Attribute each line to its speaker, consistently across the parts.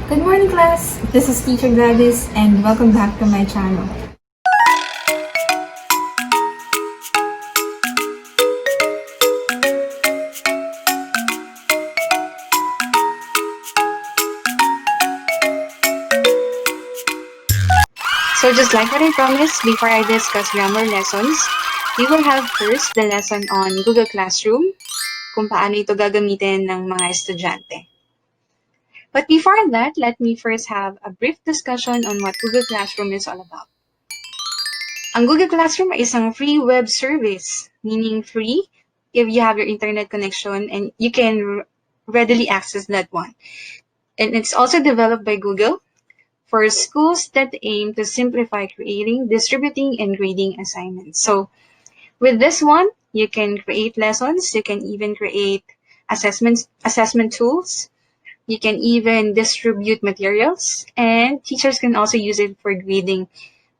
Speaker 1: Good morning, class! This is Teacher Gladys and welcome back to my channel.
Speaker 2: So just like what I promised, before I discuss grammar lessons, we will have first the lesson on Google Classroom, kung paano ito gagamitin ng mga estudyante. But before that, let me first have a brief discussion on what Google Classroom is all about. Ang Google Classroom ay isang free web service, meaning free if you have your internet connection and you can readily access that one. And it's also developed by Google for schools that aim to simplify creating, distributing, and grading assignments. So with this one, you can create lessons, you can even create assessment tools, you can even distribute materials, and teachers can also use it for grading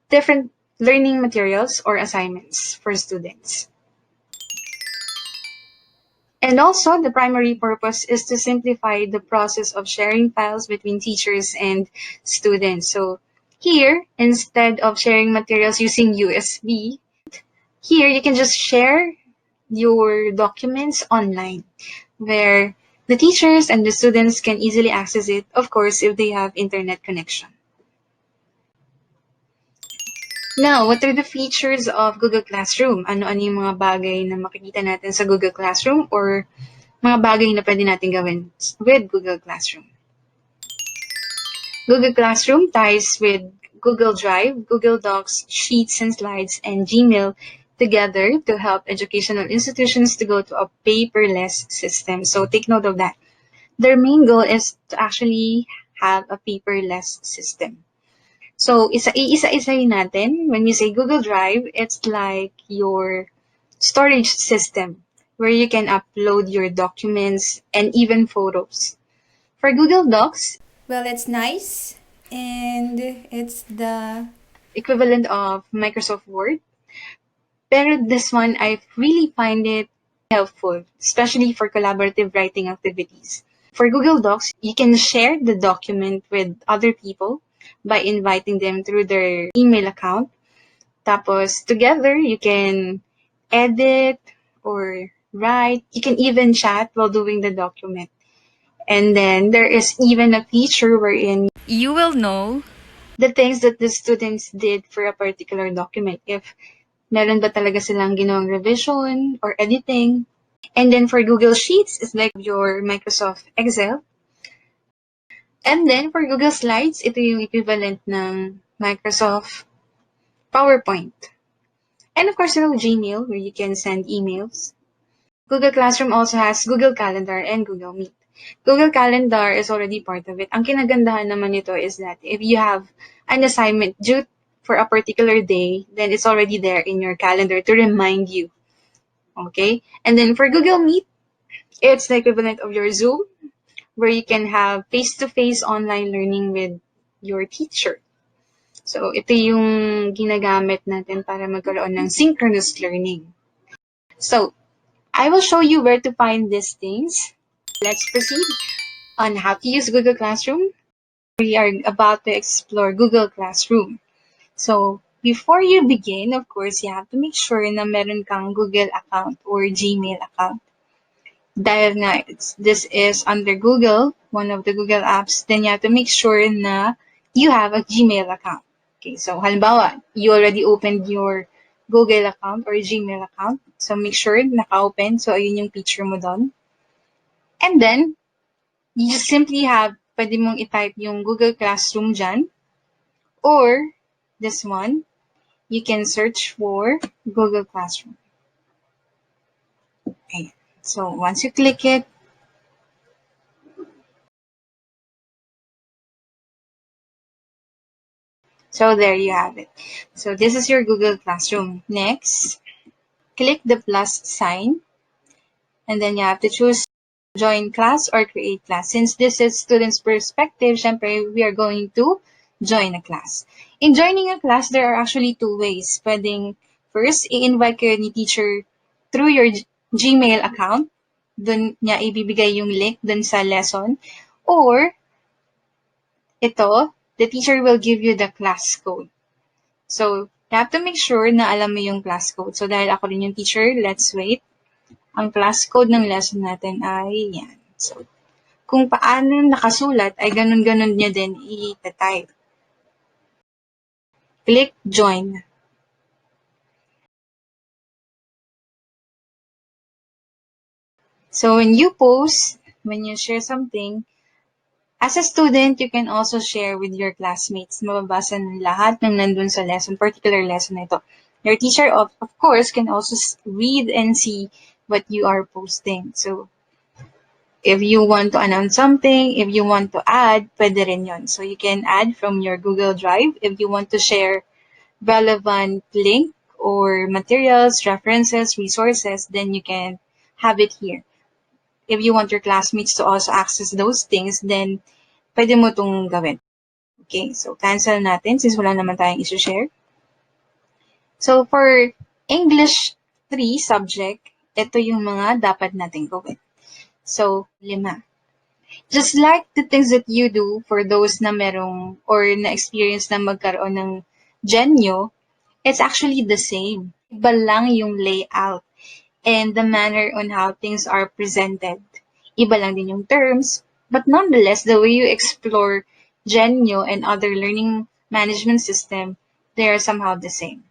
Speaker 2: different learning materials or assignments for students. And also, the primary purpose is to simplify the process of sharing files between teachers and students. So here, instead of sharing materials using USB, here you can just share your documents online, where the teachers and the students can easily access it, of course, if they have internet connection. Now, what are the features of Google Classroom? Ano-ano yung mga bagay na makikita natin sa Google Classroom or mga bagay na pwede natin gawin with Google Classroom? Google Classroom ties with Google Drive, Google Docs, Sheets and Slides, and Gmail together to help educational institutions to go to a paperless system. So take note of that. Their main goal is to actually have a paperless system. So, iisa-isahin natin. When you say Google Drive, it's like your storage system where you can upload your documents and even photos. For Google Docs,
Speaker 1: Well, it's nice and it's the
Speaker 2: equivalent of Microsoft Word. Pero this one, I really find it helpful, especially for collaborative writing activities. For Google Docs, you can share the document with other people by inviting them through their email account. Tapos, together, you can edit or write. You can even chat while doing the document. And then, there is even a feature wherein
Speaker 1: you will know
Speaker 2: the things that the students did for a particular document. If meron ba talaga silang ginawang revision or editing. And then for Google Sheets, it's like your Microsoft Excel. And then for Google Slides, ito yung equivalent ng Microsoft PowerPoint. And of course, Gmail, where you can send emails. Google Classroom also has Google Calendar and Google Meet. Google Calendar is already part of it. Ang kinagandahan naman nito is that if you have an assignment due for a particular day, then it's already there in your calendar to remind you. Okay? And then for Google Meet, it's the equivalent of your Zoom, where you can have face-to-face online learning with your teacher. So, ito yung ginagamit natin para magkaroon ng synchronous learning. So, I will show you where to find these things. Let's proceed on how to use Google Classroom. We are about to explore Google Classroom. So, before you begin, of course, you have to make sure na meron kang Google account or Gmail account. Dahil nga, this is under Google, one of the Google apps, then you have to make sure na you have a Gmail account. Okay, so halimbawa, you already opened your Google account or Gmail account. So make sure naka-open. So ayun yung picture mo doon. And then, you just simply pwede mong i-type yung Google Classroom dyan. Or, this one, you can search for Google Classroom. Okay. So once you click it, so there you have it. So this is your Google Classroom. Next, click the plus sign, and then you have to choose join class or create class. Since this is student's perspective, syempre, we are going to join a class. In joining a class, there are actually two ways. Pwedeng first, i-invite kayo ni teacher through your Gmail account. Doon niya ibibigay yung link dun sa lesson. Or, ito, the teacher will give you the class code. So, you have to make sure na alam mo yung class code. So, dahil ako rin yung teacher, let's wait. Ang class code ng lesson natin ay yan. So, kung paano nakasulat, ay ganun-ganun niya din i-type. Click join. So, when you post, when you share something, as a student, you can also share with your classmates. Mababasa ng lahat ng nandun sa lesson, particular lesson na ito. Your teacher, of course, can also read and see what you are posting. So, if you want to announce something, if you want to add, pwede rin yun. So, you can add from your Google Drive. If you want to share relevant link or materials, references, resources, then you can have it here. If you want your classmates to also access those things, then pwede mo itong gawin. Okay, so cancel natin since wala naman tayong isi-share. So for English 3 subject, ito yung mga dapat natin gawin. So, 5. Just like the things that you do for those na merong or na-experience na magkaroon ng Genyo, it's actually the same. Iba lang yung layout and the manner on how things are presented. Iba lang din yung terms, but nonetheless, the way you explore Genyo and other learning management system, they are somehow the same.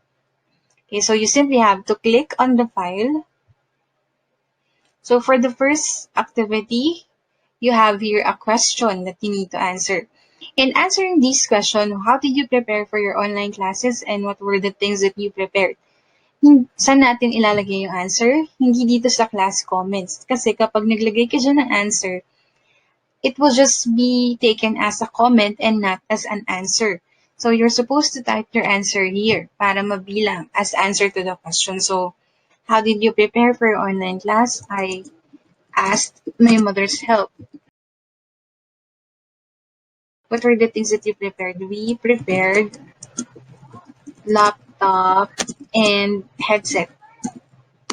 Speaker 2: Okay, so you simply have to click on the file. So for the first activity, you have here a question that you need to answer. In answering this question, how did you prepare for your online classes and what were the things that you prepared? Saan natin ilalagay yung answer? Hindi dito sa class comments. Kasi kapag naglagay ka dyan ng answer, it will just be taken as a comment and not as an answer. So you're supposed to type your answer here para mabilang as answer to the question. So, how did you prepare for your online class? I asked my mother's help. What were the things that you prepared? We prepared laptop and headset.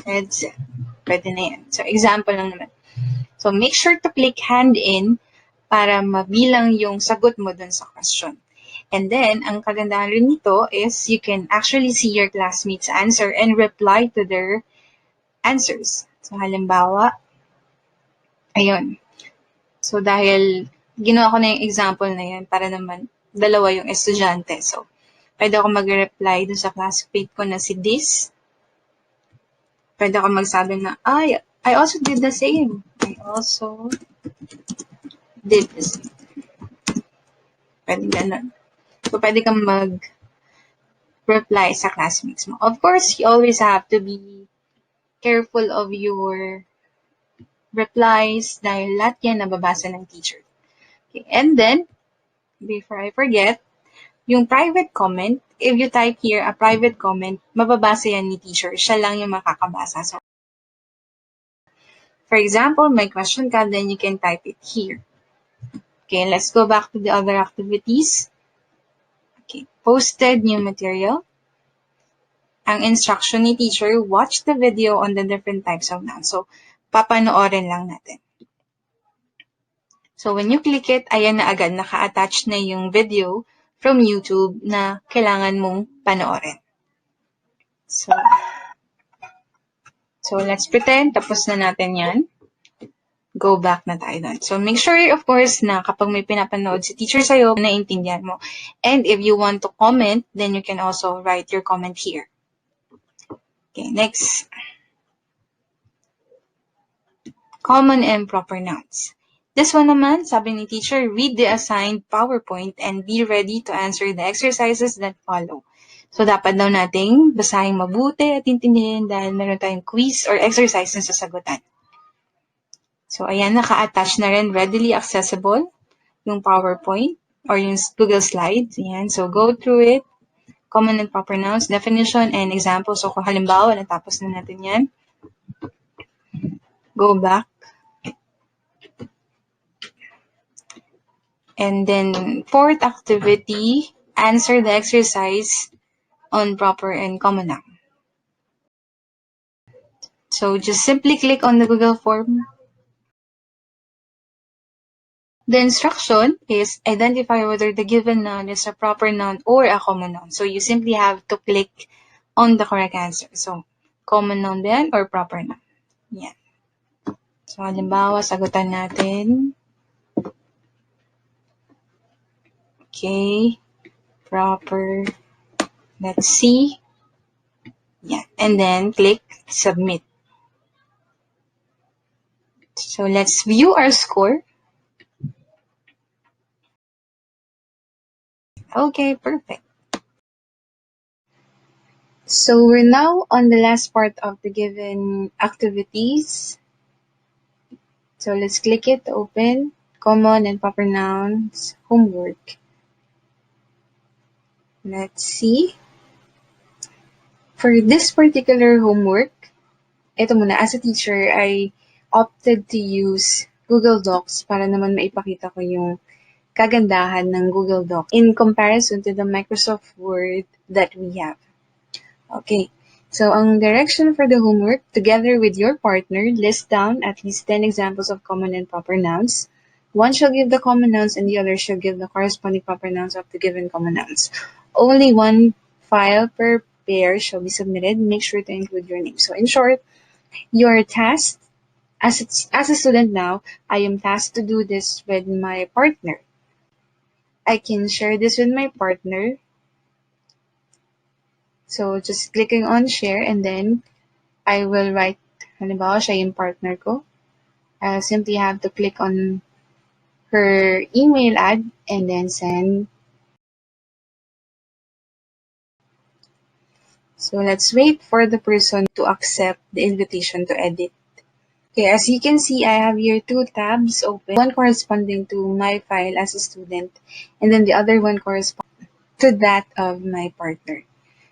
Speaker 2: Headset. Pwede na yan. So, example lang naman. So, make sure to click hand in para mabilang yung sagot mo dun sa question. And then, ang kagandahan rin nito is you can actually see your classmates' answer and reply to their answers. So, halimbawa, ayun. So, dahil ginawa ko na yung example na yan para naman dalawa yung estudyante. So, pwede ako mag-reply dun sa classmate ko na si Dis. Pwede ako magsabi na, I also did the same. I also did the same. Pwede ganun. So, pwede kang mag-reply sa classmates mo. Of course, you always have to be careful of your replies dahil lahat yan nababasa ng teacher. Okay. And then, before I forget, yung private comment, if you type here a private comment, mababasa yan ni teacher. Siya lang yung makakabasa. So, for example, may question ka, then you can type it here. Okay, let's go back to the other activities. Okay, posted new material. Ang instruction ni teacher, watch the video on the different types of nouns. So, papanoorin lang natin. So, when you click it, ayan na agad, naka-attach na yung video from YouTube na kailangan mong panoorin. So let's pretend, tapos na natin yan. Go back na tayo doon. So, make sure, of course, na kapag may pinapanood si teacher sa'yo, naiintindihan mo. And if you want to comment, then you can also write your comment here. Okay, next. Common and proper nouns. This one naman, sabi ni teacher, read the assigned PowerPoint and be ready to answer the exercises that follow. So, dapat daw nating basahin mabuti at intindihin dahil meron tayong quiz or exercise na sasagutan. So, ayan, naka-attach na rin, readily accessible, yung PowerPoint or yung Google Slides. Ayan, so go through it. Common and proper nouns, definition, and example. So, kung halimbawa, natapos na natin yan. Go back. And then, fourth activity, answer the exercise on proper and common noun. So, just simply click on the Google form. The instruction is identify whether the given noun is a proper noun or a common noun. So you simply have to click on the correct answer. So, common noun ba yan or proper noun? Yan. So, halimbawa, sagutan natin. Okay. Proper. Let's see. Yan. And then, click submit. So, let's view our score. Okay, perfect. So, we're now on the last part of the given activities. So, let's click it to open. Common and proper nouns, homework. Let's see. For this particular homework, ito muna, as a teacher, I opted to use Google Docs para naman maipakita ko yung kagandahan ng Google Docs in comparison to the Microsoft Word that we have. Okay, so ang direction for the homework, together with your partner, list down at least 10 examples of common and proper nouns. One shall give the common nouns and the other shall give the corresponding proper nouns of the given common nouns. Only one file per pair shall be submitted. Make sure to include your name. So in short, your task as a student now, I am tasked to do this with my partner. I can share this with my partner. So just clicking on share and then I will write, halimbawa siya yung partner ko. I'll simply have to click on her email ad and then send. So let's wait for the person to accept the invitation to edit. Okay, as you can see, I have here two tabs open, one corresponding to my file as a student, and then the other one corresponding to that of my partner.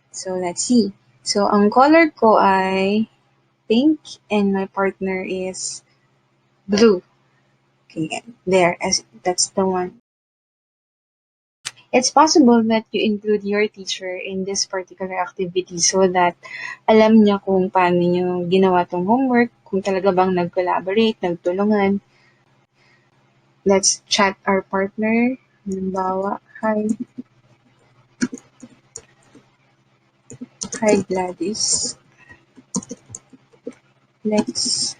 Speaker 2: So let's see. So ang color ko ay pink and my partner is blue. Okay, there, as that's the one. It's possible that you include your teacher in this particular activity so that alam niya kung paano niyo ginawa tong homework, kung talaga bang nag-collaborate, nagtulungan. Let's chat our partner. Halimbawa, hi Gladys. Let's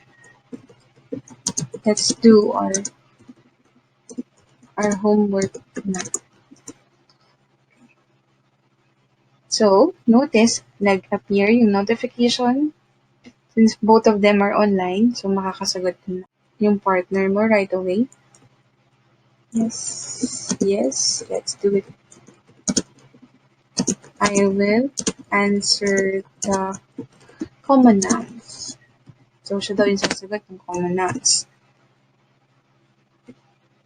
Speaker 2: do our homework na. So, notice, nag-appear yung notification since both of them are online. So, makakasagot na yung partner mo right away. Yes, let's do it. I will answer the common nouns. So, siya daw yung sasagot ng common nouns.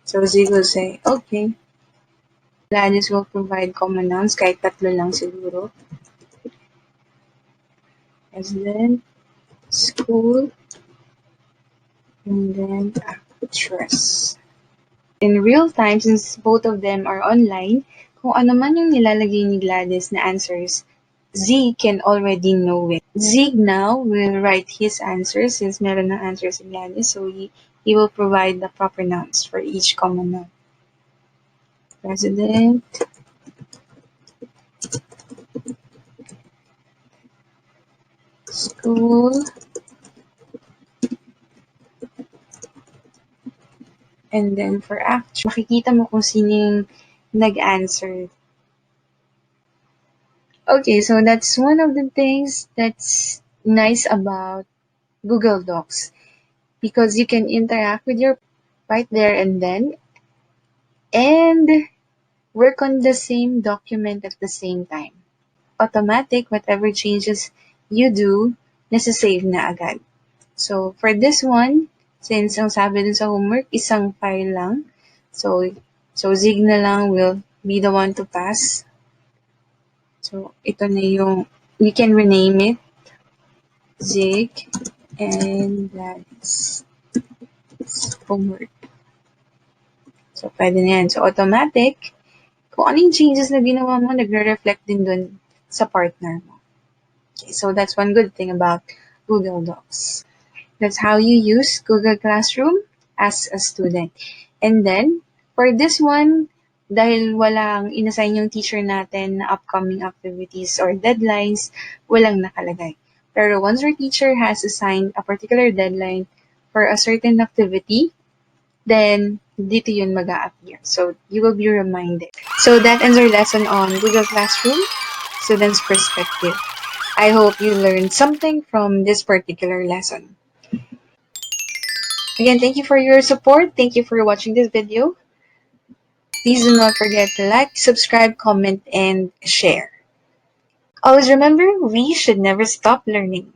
Speaker 2: So, Zig will say, okay. Gladys will provide common nouns, kahit tatlo lang siguro. And then, school, and then actress. In real time, since both of them are online, kung ano man yung nilalagay ni Gladys na answers, Zig can already know it. Zig now will write his answers since meron ng answers si Gladys, so he will provide the proper nouns for each common noun. President, school, and then for action, makikita mo kung sino yung nag-answer. Okay, so that's one of the things that's nice about Google Docs because you can interact with your right there and then and work on the same document at the same time. Automatic, whatever changes you do, nasa-save na agad. So, for this one, since ang sabi dun sa homework, isang file lang. So Zig na lang will be the one to pass. So, ito na yung, we can rename it, Zig, and that's homework. So, pwede na yan. So, automatic, kung ano yung changes na ginawa mo, nagre-reflect din dun sa partner mo. Okay, so that's one good thing about Google Docs. That's how you use Google Classroom as a student. And then, for this one, dahil walang inassign yung teacher natin na upcoming activities or deadlines, walang nakalagay. Pero once our teacher has assigned a particular deadline for a certain activity, then dito yun mag-a-appear. So, you will be reminded. So, that ends our lesson on Google Classroom, Students' Perspective. I hope you learned something from this particular lesson. Again, thank you for your support. Thank you for watching this video. Please do not forget to like, subscribe, comment, and share. Always remember, we should never stop learning.